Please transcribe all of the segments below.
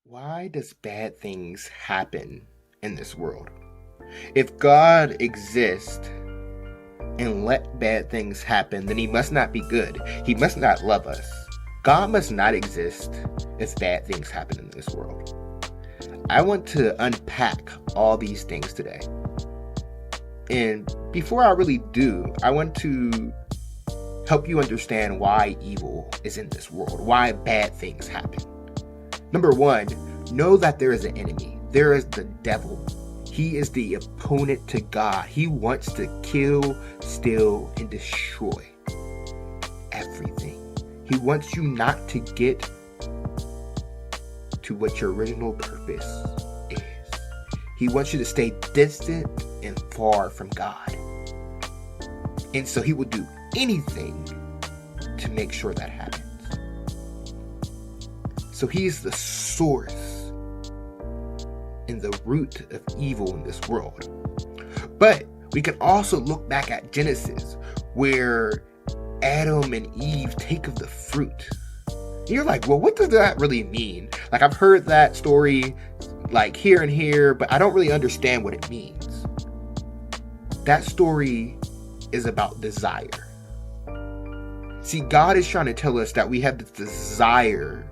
Why does bad things happen in this world? If God exists and let bad things happen, then he must not be good. He must not love us. God must not exist if bad things happen in this world. I want to unpack all these things today. And before I really do, I want to help you understand why evil is in this world, why bad things happen. Number one, know that there is an enemy. There is the devil. He is the opponent to God. He wants to kill, steal, and destroy everything. He wants you not to get to what your original purpose is. He wants you to stay distant and far from God. And so he will do anything to make sure that happens. So he is the source and the root of evil in this world. But we can also look back at Genesis, where Adam and Eve take of the fruit. And you're like, well, what does that really mean? Like, I've heard that story like here and here, but I don't really understand what it means. That story is about desire. See, God is trying to tell us that we have this desire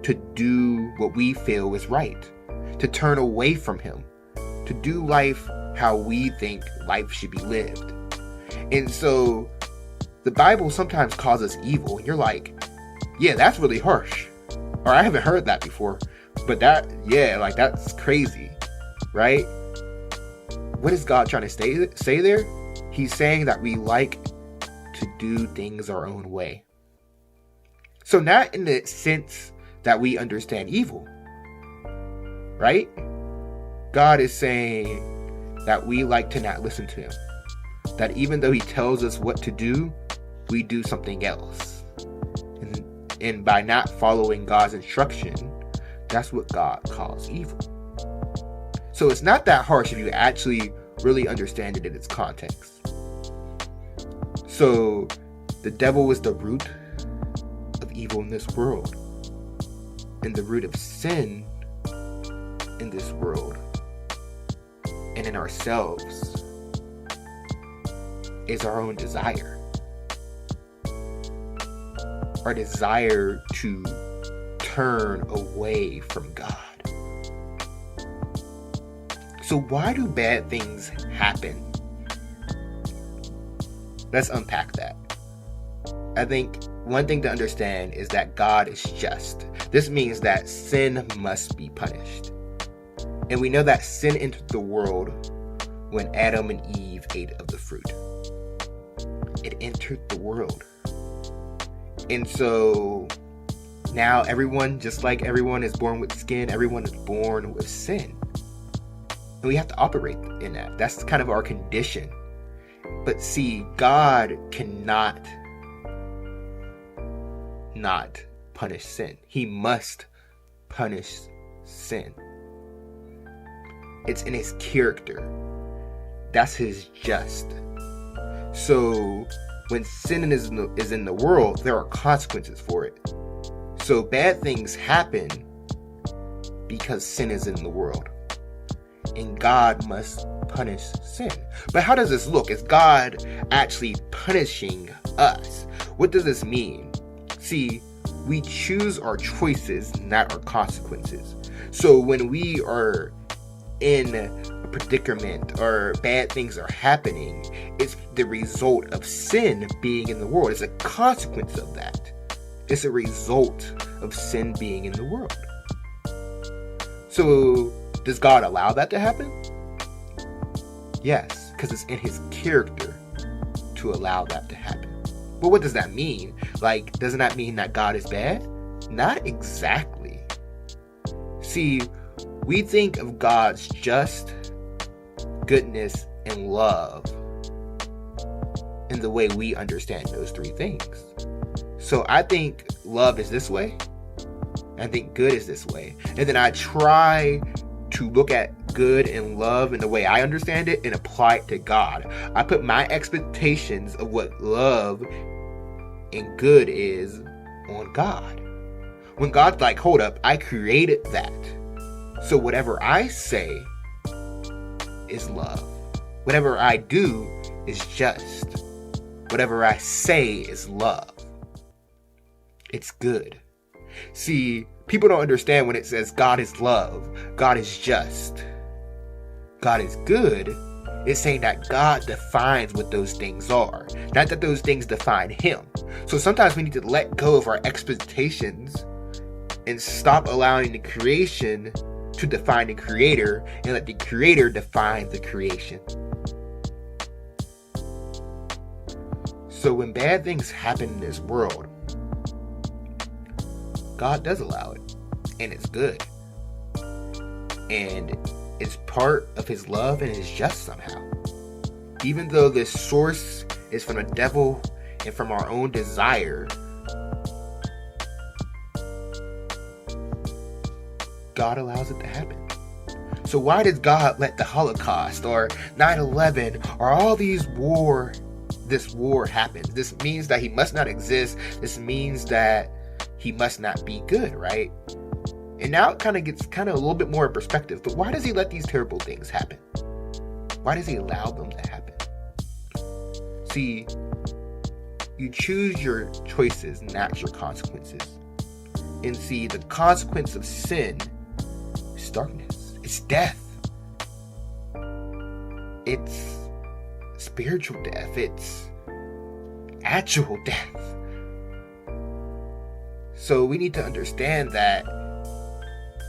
to do what we feel is right, to turn away from him, to do life how we think life should be lived. And so the Bible sometimes calls us evil. And you're like, yeah, that's really harsh. Or I haven't heard that before. But that's crazy, right? What is God trying to say there? He's saying that we like to do things our own way. So not in the sense that we understand evil, right? God is saying that we like to not listen to him. That even though he tells us what to do, we do something else. And by not following God's instruction, that's what God calls evil. So it's not that harsh if you actually really understand it in its context. So the devil is the root of evil in this world. And the root of sin in this world and in ourselves is our own desire. Our desire to turn away from God. So why do bad things happen? Let's unpack that. I think one thing to understand is that God is just. This means that sin must be punished. And we know that sin entered the world when Adam and Eve ate of the fruit. It entered the world. And so now everyone, just like everyone is born with skin, everyone is born with sin. And we have to operate in that. That's kind of our condition. But see, God cannot not punish sin. He must punish sin. It's in his character. That's his just. So when sin is in the world, there are consequences for it. So bad things happen because sin is in the world. And God must punish sin. But how does this look? Is God actually punishing us? What does this mean? See, we choose our choices, not our consequences. So when we are in a predicament or bad things are happening, it's the result of sin being in the world. It's a consequence of that. It's a result of sin being in the world. So does God allow that to happen? Yes, because it's in his character to allow that to happen. But what does that mean? Like, doesn't that mean that God is bad? Not exactly. See, we think of God's just, goodness, and love in the way we understand those three things. So I think love is this way. I think good is this way. And then I try to look at good and love in the way I understand it and apply it to God. I put my expectations of what love and good is on God. When God's like, hold up, I created that. So whatever I say is love. Whatever I do is just. Whatever I say is love. It's good. See, people don't understand when it says God is love, God is just, God is good. It's saying that God defines what those things are, not that those things define Him. So sometimes we need to let go of our expectations and stop allowing the creation to define the Creator and let the Creator define the creation. So when bad things happen in this world, God does allow it, and it's good. And it's part of His love and His just somehow. Even though this source is from the devil and from our own desire, God allows it to happen. So why does God let the Holocaust or 9/11 or all this war happen? This means that He must not exist. This means that He must not be good, right? And now it kind of gets a little bit more in perspective. But why does He let these terrible things happen? Why does He allow them to happen? See, you choose your choices, not your consequences. And see, the consequence of sin is darkness. It's death. It's spiritual death. It's actual death. So we need to understand that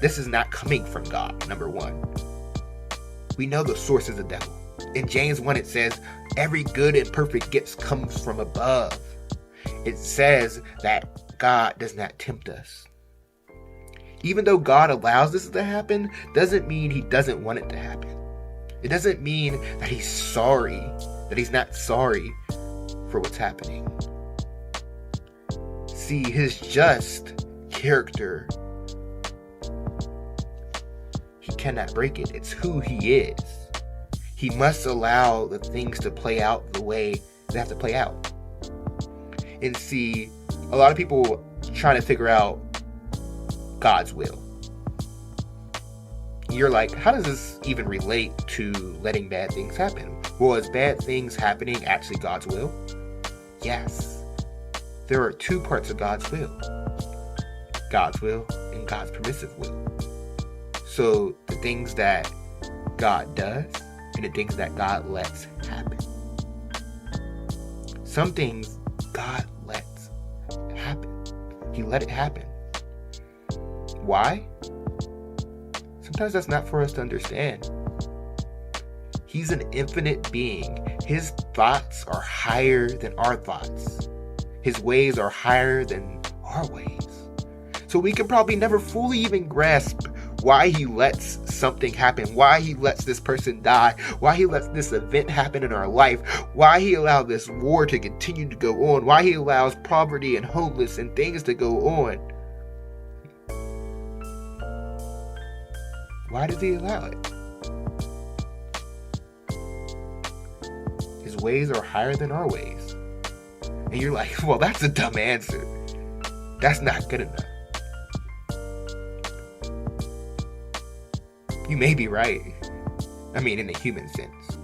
this is not coming from God, number one. We know the source is the devil. In James 1, it says, every good and perfect gift comes from above. It says that God does not tempt us. Even though God allows this to happen, doesn't mean He doesn't want it to happen. It doesn't mean that He's sorry, that He's not sorry for what's happening. See, His just character, He cannot break it. It's who He is. He must allow the things to play out the way they have to play out. And see, a lot of people trying to figure out God's will. You're like, how does this even relate to letting bad things happen? Well, is bad things happening actually God's will? Yes. There are two parts of God's will. God's will and God's permissive will. So the things that God does and the things that God lets happen. Some things God lets happen. He let it happen. Why? Sometimes that's not for us to understand. He's an infinite being. His thoughts are higher than our thoughts. His ways are higher than our ways. So we can probably never fully even grasp why He lets something happen, why He lets this person die, why He lets this event happen in our life, why He allowed this war to continue to go on, why He allows poverty and homeless and things to go on. Why does He allow it? His ways are higher than our ways. And you're like, well, that's a dumb answer. That's not good enough. You may be right. I mean, in a human sense.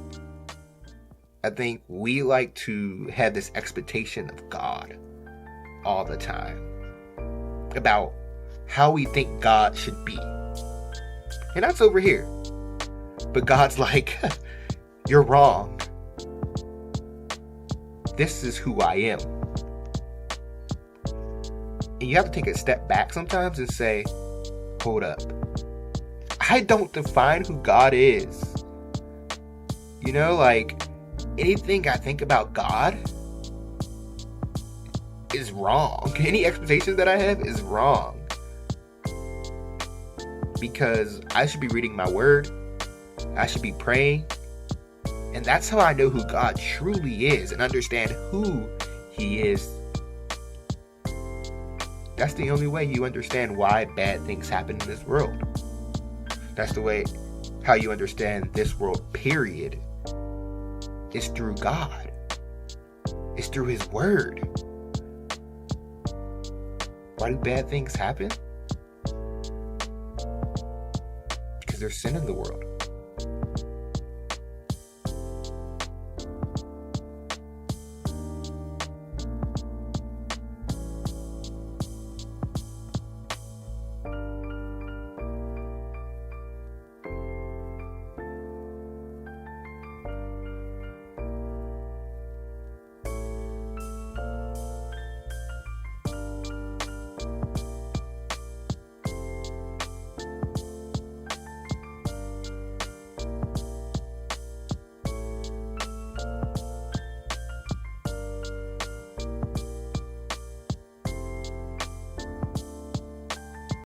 I think we like to have this expectation of God all the time about how we think God should be. And that's over here. But God's like, you're wrong. This is who I am. And you have to take a step back sometimes and say, hold up. I don't define who God is. You know, like, anything I think about God is wrong. Any expectations that I have is wrong. Because I should be reading my word. I should be praying. And that's how I know who God truly is and understand who He is. That's the only way you understand why bad things happen in this world. That's the way how you understand this world, period. It's through God. It's through His word. Why do bad things happen? Because there's sin in the world.